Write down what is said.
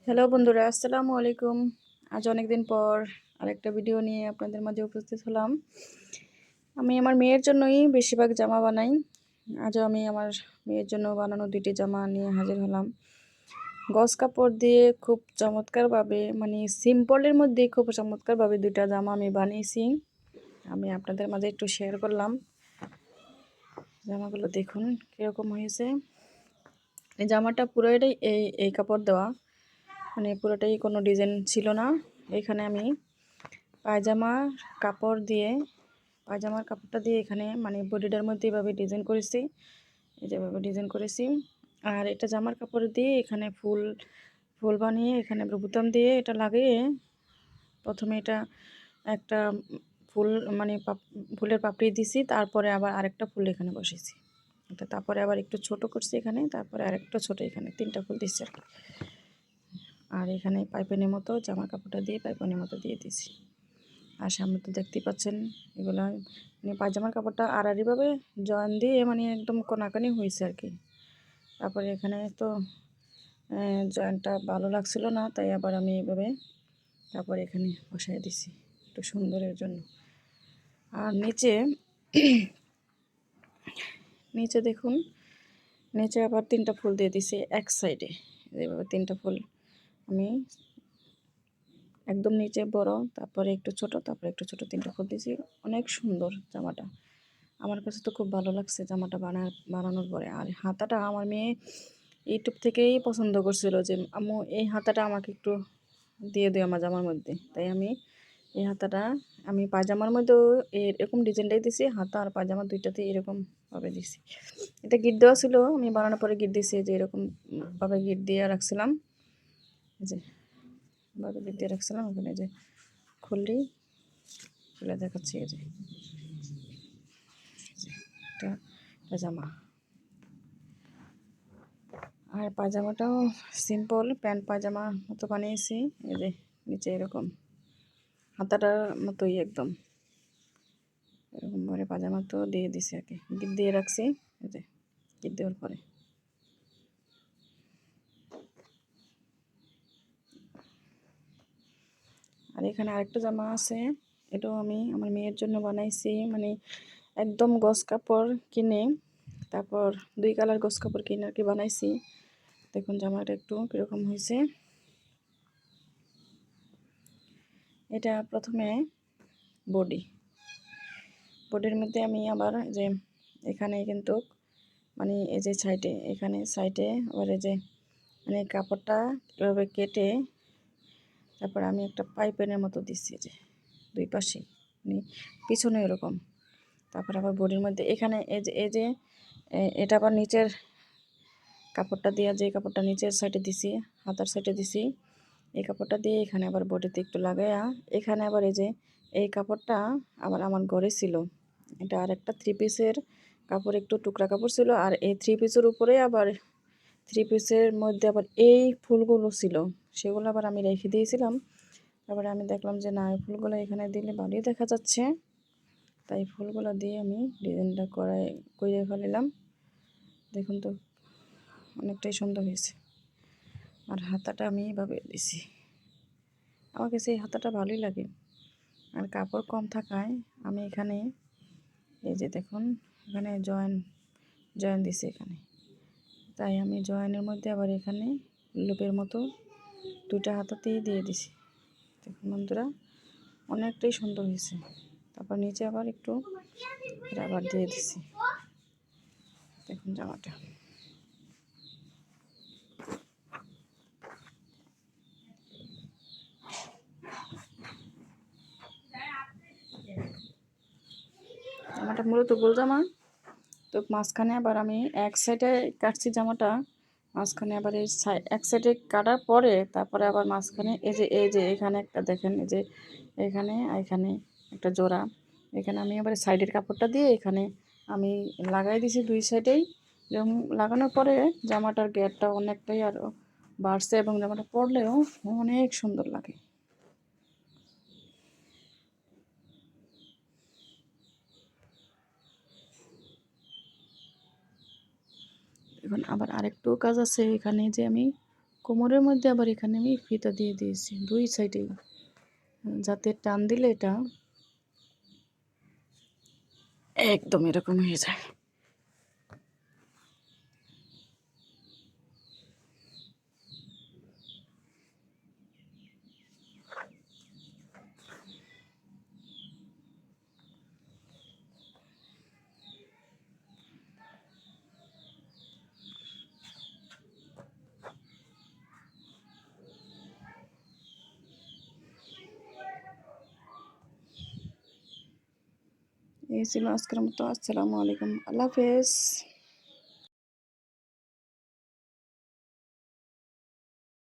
Hello বন্ধুরা, আসসালামু আলাইকুম। আজ অনেক দিন পর আরেকটা ভিডিও নিয়ে আপনাদের মাঝে উপস্থিত হলাম। আমি আমার মেয়ের জন্যই বেশিরভাগ জামা বানাই। আজও আমি আমার মেয়ের জন্য বানানো 2টি জামা নিয়ে হাজির হলাম। গজ কাপড় দিয়ে খুব চমৎকারভাবে, মানে সিম্পলের মধ্যে খুব চমৎকারভাবে 2টা জামা আমি বানিয়েছি। আমি আপনাদের মাঝে একটু শেয়ার করলাম। জামাগুলো দেখুন কীরকম হয়েছে। এই জামাটা পুরোটাই এই কাপড় দেওয়া, মানে পুরোটাই কোনো ডিজাইন ছিল না। এখানে আমি পায়জামার কাপড়টা দিয়ে এখানে মানে বডিটার মধ্যে এভাবে ডিজাইন করেছি, এই যেভাবে ডিজাইন করেছি। আর এটা জামার কাপড় দিয়ে এখানে ফুল ফুল বানিয়ে এখানে বুতাম দিয়ে এটা লাগিয়ে প্রথমে এটা একটা ফুল মানে ফুলের পাপড়ি দিছি, তারপরে আবার আরেকটা ফুল এখানে বসেছি। এটা তারপরে আবার একটু ছোট করছি এখানে, তারপরে আরেকটা ছোট, এখানে 3টা ফুল দিচ্ছি আর কি। আর এখানে পাইপিনের মতো জামার কাপড়টা দিয়ে পাইপিনের মতো দিয়ে দিছি। আর সামনে তো দেখতেই পাচ্ছেন এগুলো মানে পায়জামার কাপড়টা আড়াআড়িভাবে জয়েন দিয়ে মানে একদম কোনাকানি হয়েছে আর কি। তারপরে এখানে তো জয়েন্টটা ভালো লাগছিল না, তাই আবার আমি এভাবে তারপরে এখানে বসাই দিছি একটু সুন্দরের জন্য। আর নিচে দেখুন, নিচে আবার 3টা ফুল দিয়ে দিছি এক সাইডে। এইভাবে 3টা ফুল আমি একদম নিচে বড়, তারপরে একটু ছোট, তারপরে একটু ছোট, 3টা ফুল দিয়েছি। অনেক সুন্দর জামাটা, আমার কাছে তো খুব ভালো লাগছে জামাটা বানানোর পরে। আর হাতাটা আমার মেয়ে ইউটিউব থেকেই পছন্দ করছিল যে আম্মু এই হাতাটা আমাকে একটু দিয়ে দিও আমার জামার মধ্যে, তাই আমি এই হাতাটা আমি পায়জামার মধ্যেও এরকম ডিজাইনটাই দিছি। হাতা আর পায়জামা 2টাতে এরকমভাবে দিছি। এটা গিট দেওয়া ছিল, আমি বানানোর পরে গিট দিছি, যে এরকমভাবে গিট দিয়ে রাখছিলাম, এই যে ভাবে গিট দিয়ে রাখছিলাম। ওখানে যে খুললেই খুলে দেখাচ্ছি, এই যে এটা জামা। আর পায়জামাটাও সিম্পল প্যান্ট পায়জামা মতো বানিয়েছি। এই যে নিচে এরকম হাতাটার মতোই একদম এরকম করে পায়জামা তো দিয়ে দিছি আর কি, গিট দিয়ে রাখছি। এই যে গিট দেওয়ার পরে আর এখানে আরেকটা জামা আছে, এটাও আমি আমার মেয়ের জন্য বানাইছি। মানে একদম গজ কাপড় কিনে, তারপর 2 কালার গজ কাপড় কিনে আর কি বানাইছি। দেখুন জামাটা একটু কীরকম হয়েছে। এটা প্রথমে বডির মধ্যে আমি আবার যে এখানে কিন্তু মানে এই যে সাইডে আবার এই যে মানে কাপড়টা এভাবে কেটে তারপর আমি একটা পাইপিনের মতো দিচ্ছি, যে 2 পাশে মানে পিছনে এরকম। তারপর আবার বডির মধ্যে এখানে এই যে এটা আবার নিচের কাপড়টা দিয়ে, যে কাপড়টা নিচের সাইডে দিছি, হাতার সাইডে দিছি, এই কাপড়টা দিয়ে এখানে আবার বডিতে একটু লাগাইয়া এখানে আবার এই কাপড়টা আবার আমার ঘরে ছিল। এটা আর একটা 3 পিসের কাপড়, একটু টুকরা কাপড় ছিল। আর এই 3 পিসের উপরে আবার 3 পিসের মধ্যে আবার এই ফুলগুলো ছিল, সেগুলো আবার আমি রেখে দিয়েছিলাম। তারপরে আমি দেখলাম যে না, এই ফুলগুলো এখানে দিলে ভালোই দেখা যাচ্ছে, তাই ফুলগুলো দিয়ে আমি ডিজাইনটা করে ফেলিলাম। দেখুন তো অনেকটাই সুন্দর হয়েছে। আর হাতাটা আমি এভাবে দিছি, আমার কাছে এই হাতাটা ভালোই লাগে। আর কাপড় কম থাকায় আমি এখানে এই যে দেখুন এখানে জয়েন দিছি এখানে, তাই আমি জয়েনের মধ্যে আবার এখানে লুপের মতো 2টা হাতাতেই দিয়ে দিছি। দেখুন বন্ধুরা অনেকটাই সুন্দর হয়েছে। তারপর নিচে আবার একটু রাবার দিয়ে দিছি। দেখুন জামাটা মূলত গোল জামা, তো মাঝখানে আবার আমি এক সাইডে কাটছি জামাটা, মাঝখানে আবার এক সাইডে কাটার পরে তারপরে আবার মাঝখানে এই যে এখানে একটা দেখেন, এই যে এখানে একটা জোড়া, এখানে আমি আবার সাইডের কাপড়টা দিয়ে এখানে আমি লাগাই দিছি 2 সাইডেই। এবং লাগানোর পরে জামাটার গেরটা অনেকটাই আরও বাড়ছে এবং জামাটা পরলেও অনেক সুন্দর লাগে। এখন আবার আরেকটু কাজ আছে এখানে, যে আমি কোমরের মধ্যে আবার এখানে আমি ফিতা দিয়ে দিয়েছি 2 সাইডেই, যাতে টান দিলে এটা একদম এরকম হয়ে যায়। এই ছিল আজকের মতো। আসসালামু আলাইকুম, আল্লাহ হাফেজ।